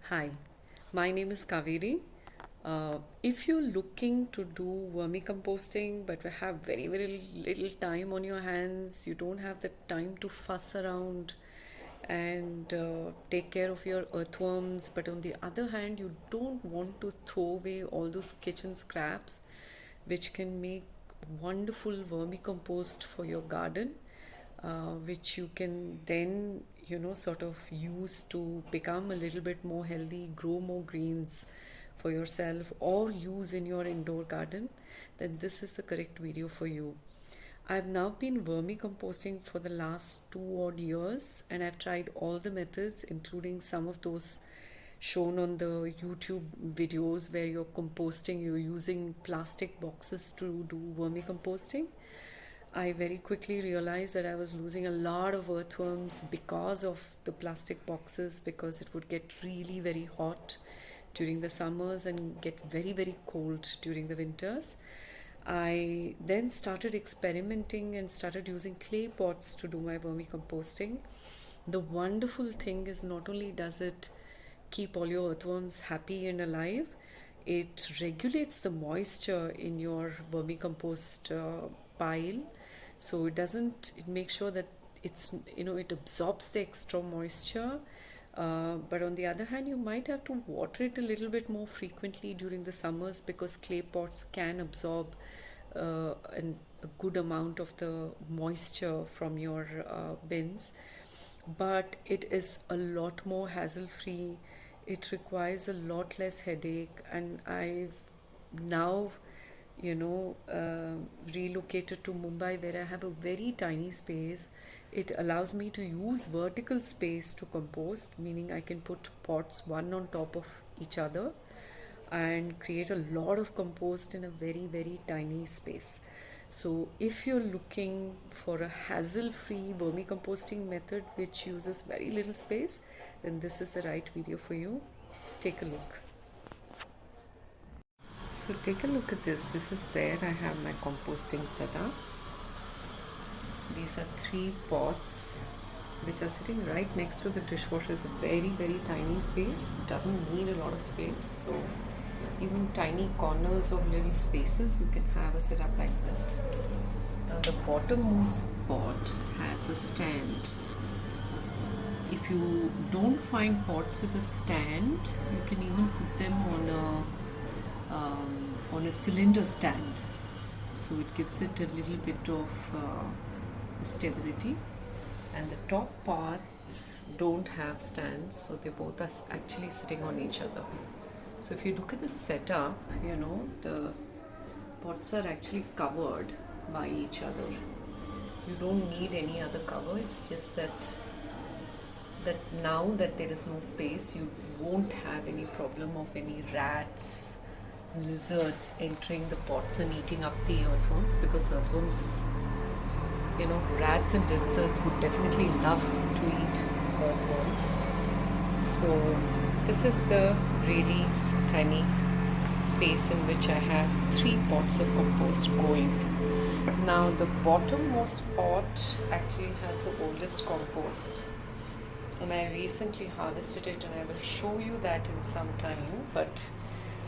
Hi, my name is Kaveri. If you're looking to do vermicomposting but you have very little time on your hands, you don't have the time to fuss around and take care of your earthworms, but on the other hand, you don't want to throw away all those kitchen scraps which can make wonderful vermicompost for your garden, which you can then sort of use to become a little bit more healthy, grow more greens for yourself, or use in your indoor garden, then this is the correct video for you. I've now been vermicomposting for the last 2 odd years, and I've tried all the methods, including some of those shown on the YouTube videos where you're using plastic boxes to do vermicomposting. I very quickly realized that I was losing a lot of earthworms because of the plastic boxes, because it would get really very hot during the summers and get very cold during the winters. I then started experimenting and started using clay pots to do my vermicomposting. The wonderful thing is, not only does it keep all your earthworms happy and alive, it regulates the moisture in your vermicompost pile. So it makes sure that it absorbs the extra moisture. But on the other hand, you might have to water it a little bit more frequently during the summers, because clay pots can absorb a good amount of the moisture from your bins. But it is a lot more hassle free. It requires a lot less headache, and I've now relocated to Mumbai, where I have a very tiny space. It allows me to use vertical space to compost, meaning I can put pots one on top of each other and create a lot of compost in a very tiny space. So if you're looking for a hassle-free vermicomposting method which uses very little space, then this is the right video for you. Take a look. So take a look at this. This is where I have my composting set up. These are 3 pots which are sitting right next to the dishwasher. It's a very tiny space. It doesn't need a lot of space. So even tiny corners of little spaces, you can have a setup like this. Now the bottommost pot has a stand. If you don't find pots with a stand, you can even put them on a cylinder stand. So it gives it a little bit of stability. And the top parts don't have stands, so they both are actually sitting on each other. So if you look at the setup, the pots are actually covered by each other. You don't need any other cover. It's just that now that there is no space, you won't have any problem of any rats, lizards entering the pots and eating up the earthworms, because earthworms, rats and lizards would definitely love to eat earthworms. So this is the really tiny space in which I have 3 pots of compost going. Now the bottommost pot actually has the oldest compost, and I recently harvested it, and I will show you that in some time. But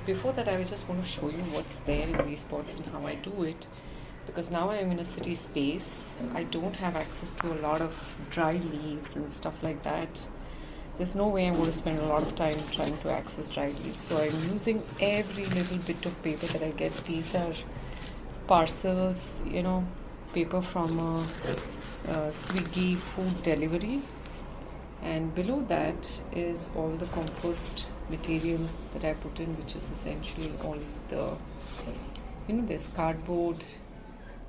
before that, I just want to show you what's there in these pots and how I do it, because now I am in a city space. I don't have access to a lot of dry leaves and stuff like that. There's no way I'm going to spend a lot of time trying to access dry leaves. So I'm using every little bit of paper that I get. These are parcels, paper from a Swiggy food delivery. And below that is all the compost material that I put in, which is essentially all the, there's cardboard.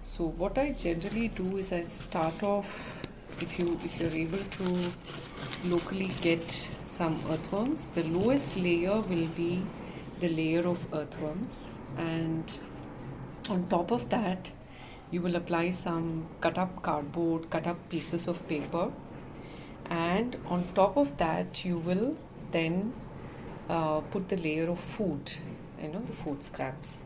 So what I generally do is I start off, if you're able to locally get some earthworms, the lowest layer will be the layer of earthworms, and on top of that you will apply some cut up cardboard, cut up pieces of paper, and on top of that you will then put the layer of food, the food scraps.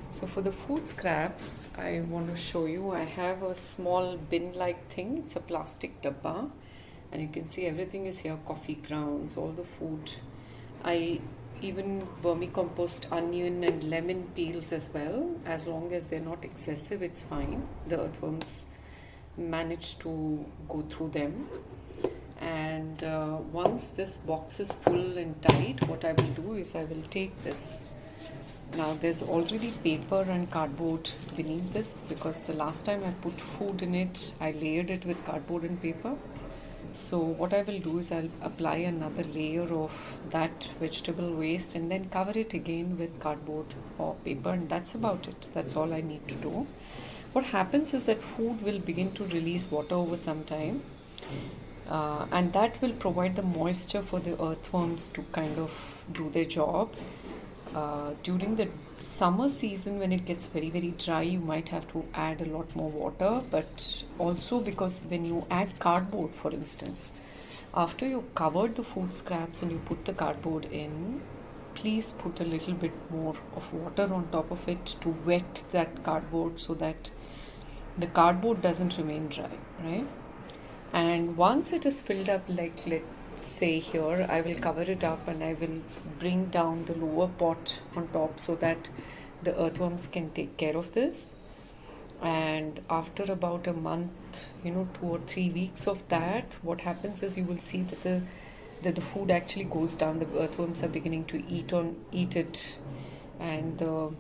So for the food scraps, I want to show you, I have a small bin like thing. It's a plastic dabba, and you can see everything is here: coffee grounds, all the food I even vermicompost onion and lemon peels as well. As long as they're not excessive, it's fine. The earthworms manage to go through them. And once this box is full and tight, what I will do is I will take this. Now there's already paper and cardboard beneath this, because the last time I put food in it, I layered it with cardboard and paper. So what I will do is I'll apply another layer of that vegetable waste and then cover it again with cardboard or paper, and that's about it. That's all I need to do. What happens is that food will begin to release water over some time, and that will provide the moisture for the earthworms to kind of do their job. During the summer season, when it gets very very dry, you might have to add a lot more water, but also because when you add cardboard, for instance, after you covered the food scraps and you put the cardboard in, please put a little bit more of water on top of it to wet that cardboard so that the cardboard doesn't remain dry, right? And once it is filled up, like let's say here, I will cover it up and I will bring down the lower pot on top so that the earthworms can take care of this. And after about a month, 2 or 3 weeks of that, what happens is you will see that the food actually goes down. The earthworms are beginning to eat it, and the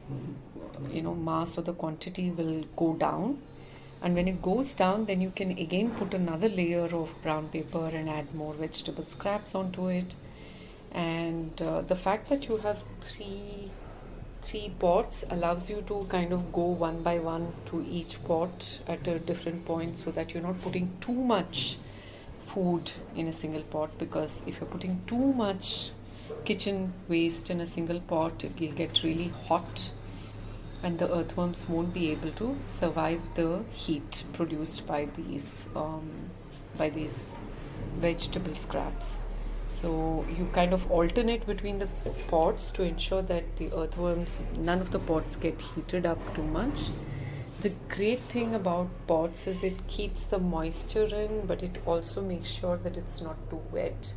mass or the quantity will go down. And when it goes down, then you can again put another layer of brown paper and add more vegetable scraps onto it. And the fact that you have three pots allows you to kind of go one by one to each pot at a different point, so that you're not putting too much food in a single pot, because if you're putting too much kitchen waste in a single pot, it will get really hot and the earthworms won't be able to survive the heat produced by these vegetable scraps. So you kind of alternate between the pots to ensure that the earthworms, none of the pots get heated up too much. The great thing about pots is it keeps the moisture in, but it also makes sure that it's not too wet.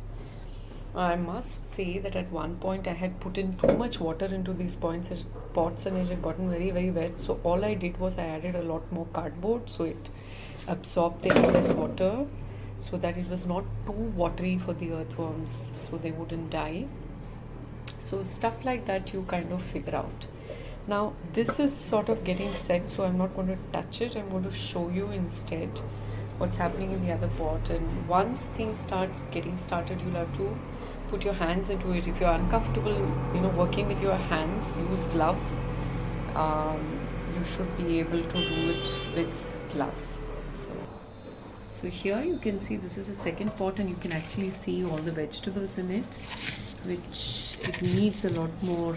I must say that at one point I had put in too much water into these pots and it had gotten very very wet. So all I did was I added a lot more cardboard so it absorbed the excess water, so that it was not too watery for the earthworms, so they wouldn't die. So stuff like that you kind of figure out. Now this is sort of getting set, so I'm not going to touch it. I'm going to show you instead what's happening in the other pot. And once things start getting started, you'll have to put your hands into it. If you're uncomfortable, working with your hands, use gloves. You should be able to do it with gloves. So here you can see this is a second pot, and you can actually see all the vegetables in it, which it needs a lot more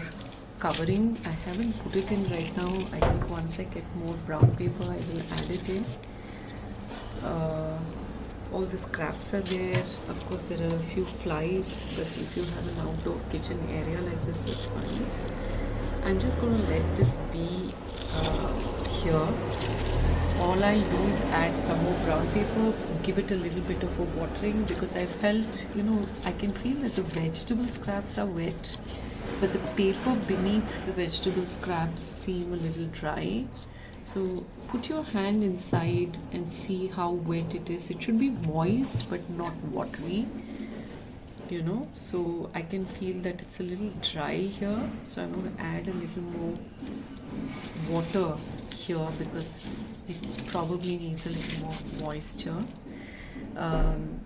covering. I haven't put it in right now. I think once I get more brown paper, I will add it in. All the scraps are there. Of course, there are a few flies, but if you have an outdoor kitchen area like this, it's fine. I'm just going to let this be here. All I'll do is add some more brown paper, give it a little bit of a watering, because I felt, I can feel that the vegetable scraps are wet, but the paper beneath the vegetable scraps seem a little dry. So put your hand inside and see how wet it is. It should be moist but not watery, so I can feel that it's a little dry here. So I'm going to add a little more water here because it probably needs a little more moisture.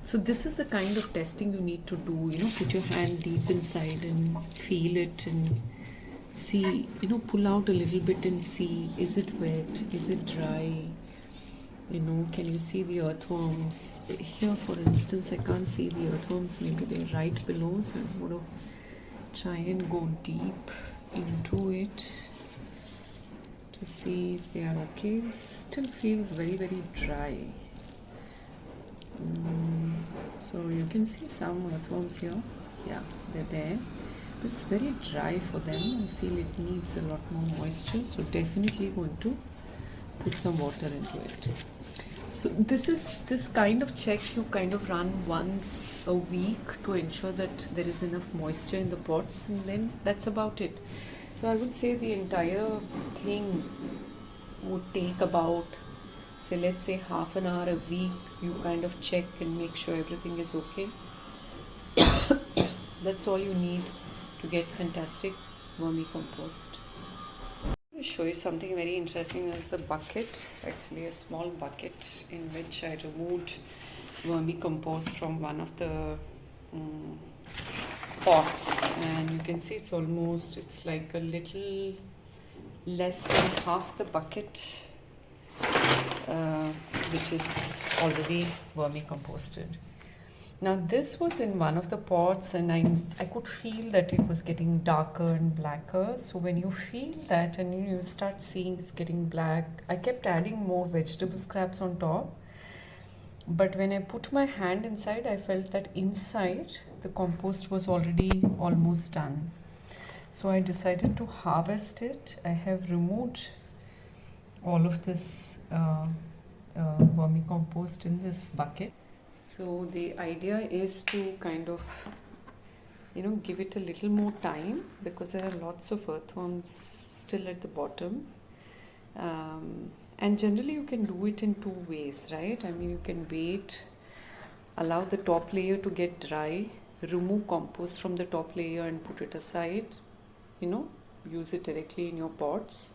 So this is the kind of testing you need to do. Put your hand deep inside and feel it and see, pull out a little bit and see, is it wet, is it dry, can you see the earthworms here? For instance, I can't see the earthworms, maybe they're right below, so I'm going to try and go deep into it to see if they are okay. It still feels very very dry. So you can see some earthworms here. Yeah, they're there. It's very dry for them. I feel it needs a lot more moisture, so definitely going to put some water into it. So this kind of check you kind of run once a week to ensure that there is enough moisture in the pots, and then that's about it. So I would say the entire thing would take about, say, let's say half an hour a week. You kind of check and make sure everything is okay. That's all you need to get fantastic vermicompost. To show you something very interesting. Is a bucket, actually a small bucket, in which I removed vermicompost from one of the pots, and you can see it's like a little less than half the bucket, which is already vermicomposted. Now this was in one of the pots, and I could feel that it was getting darker and blacker. So when you feel that and you start seeing it's getting black, I kept adding more vegetable scraps on top. But when I put my hand inside, I felt that inside the compost was already almost done. So I decided to harvest it. I have removed all of this vermicompost in this bucket. So the idea is to kind of, give it a little more time, because there are lots of earthworms still at the bottom. And generally you can do it in two ways, right? I mean, you can wait, allow the top layer to get dry, remove compost from the top layer and put it aside, use it directly in your pots.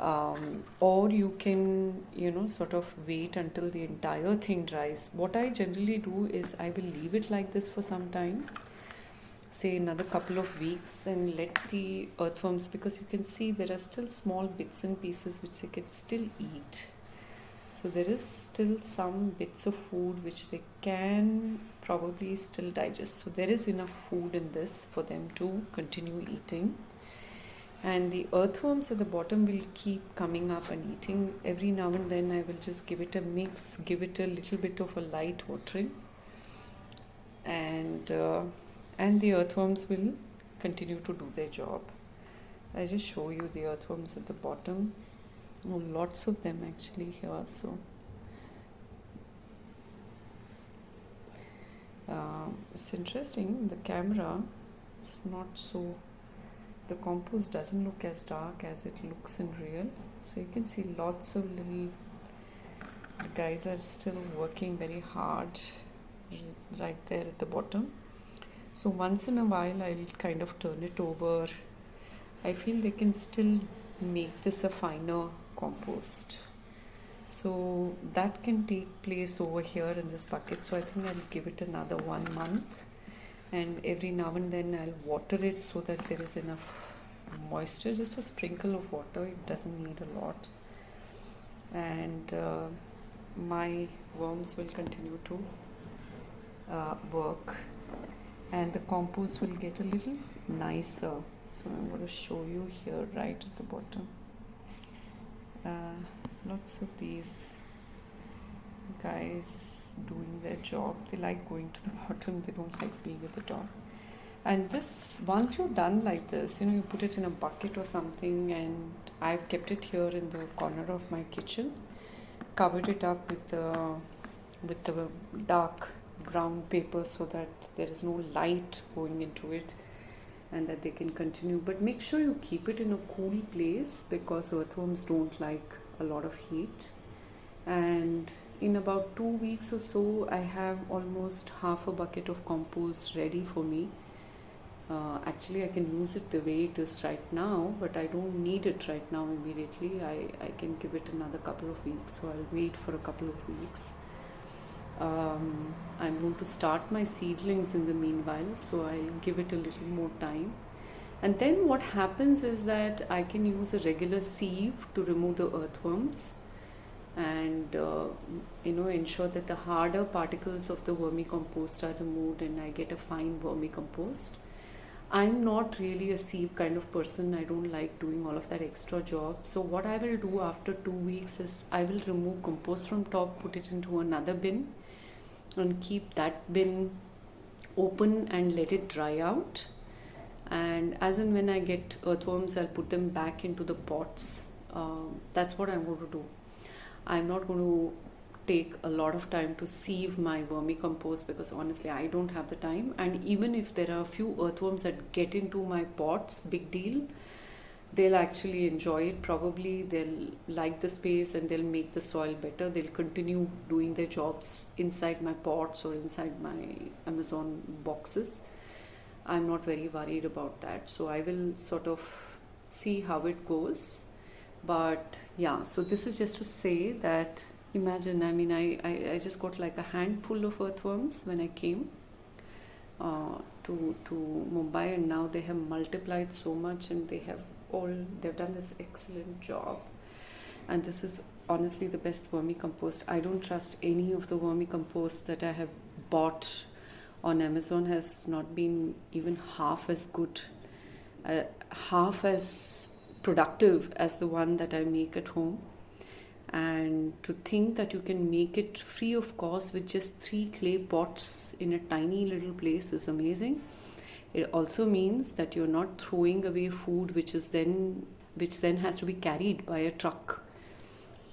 Or you can, sort of wait until the entire thing dries. What I generally do is I will leave it like this for some time, say another couple of weeks, and let the earthworms, because you can see there are still small bits and pieces which they can still eat. So there is still some bits of food which they can probably still digest. So there is enough food in this for them to continue eating. And the earthworms at the bottom will keep coming up and eating. Every now and then I will just give it a mix, give it a little bit of a light watering, and the earthworms will continue to do their job. I just show you the earthworms at the bottom. Oh, lots of them actually here. So it's interesting, the camera, it's not so, the compost doesn't look as dark as it looks in real. So you can see lots of little, the guys are still working very hard right there at the bottom. So once in a while I'll kind of turn it over. I feel they can still make this a finer compost. So that can take place over here in this bucket. So I think I'll give it another 1 month. And every now and then I'll water it so that there is enough moisture, just a sprinkle of water, it doesn't need a lot. And my worms will continue to work, and the compost will get a little nicer. So I'm going to show you here right at the bottom. Lots of these guys doing their job. They like going to the bottom, they don't like being at the top. And this, once you're done like this, you put it in a bucket or something, and I've kept it here in the corner of my kitchen, covered it up with the dark brown paper so that there is no light going into it and that they can continue. But make sure you keep it in a cool place, because earthworms don't like a lot of heat. And in about 2 weeks or so, I have almost half a bucket of compost ready for me. Actually, I can use it the way it is right now, but I don't need it right now immediately. I can give it another couple of weeks, so I'll wait for a couple of weeks. I'm going to start my seedlings in the meanwhile, so I'll give it a little more time. And then what happens is that I can use a regular sieve to remove the earthworms and ensure that the harder particles of the vermicompost are removed and I get a fine vermicompost. I'm not really a sieve kind of person. I don't like doing all of that extra job. So what I will do after 2 weeks is I will remove compost from top, put it into another bin, and keep that bin open and let it dry out. And as and when I get earthworms, I'll put them back into the pots. That's what I'm going to do. I'm not going to take a lot of time to sieve my vermicompost, because honestly I don't have the time. And even if there are a few earthworms that get into my pots, big deal, they'll actually enjoy it. Probably they'll like the space and they'll make the soil better. They'll continue doing their jobs inside my pots or inside my Amazon boxes. I'm not very worried about that. So I will sort of see how it goes. But yeah, so this is just to say that imagine, I mean, I just got like a handful of earthworms when I came to Mumbai, and now they have multiplied so much, and they've done this excellent job. And this is honestly the best vermicompost. I don't trust any of the vermicompost that I have bought on Amazon. Has not been even half as good, half as productive as the one that I make at home. And to think that you can make it free of cost with just 3 clay pots in a tiny little place is amazing. It also means that you're not throwing away food which then has to be carried by a truck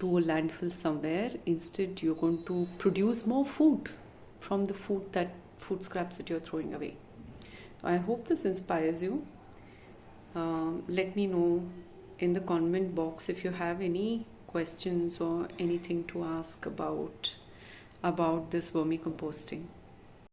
to a landfill somewhere. Instead, you're going to produce more food from the food scraps that you're throwing away. I hope this inspires you. Let me know in the comment box if you have any questions or anything to ask about this vermicomposting.